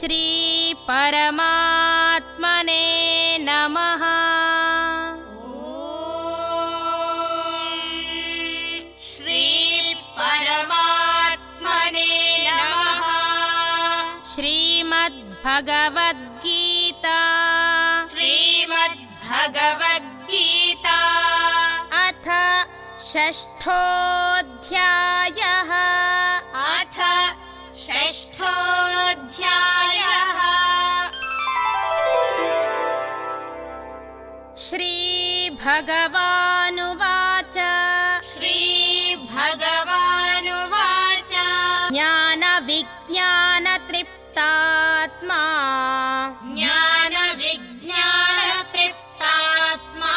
श्री परमात्मने नमः। श्री परमात्मने नमः। श्रीमद्भगवद्गीता श्रीमद्भगवद्गीता अथ षष्ठोऽध्यायः। अथ षष्ठोऽध्यायः। श्रीभगवानुवाच श्रीभगवानुवाच ज्ञानविज्ञानतृप्तात्मा ज्ञानविज्ञानतृप्तात्मा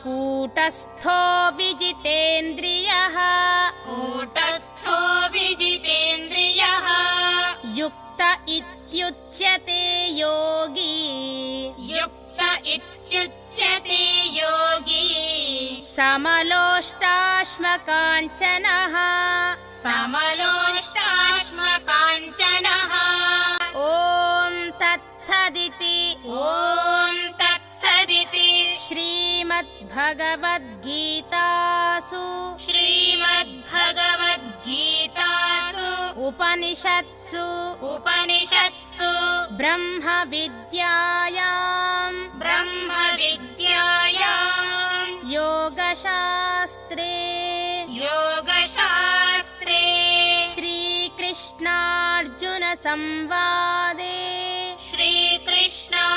कूटस्थो विजितेन्द्रियः कूटस्थो विजितेन्द्रियः युक्त इत्युच्यते योगी युक्त इत्युच्यते योगी समलोष्टाश्मकाञ्चनः समलोष्टाश्मकाञ्चनः। ॐ तत्सदिति ॐ तत्सदिति श्रीमद्भगवद्गीतासु श्रीमद्भगवद्गीतासु उपनिषत्सु ब्रह्मविद्यायां ब्रह्मविद्यायां योगशास्त्रे श्रीकृष्णार्जुनसंवादे श्रीकृष्णार्जुनसंवादे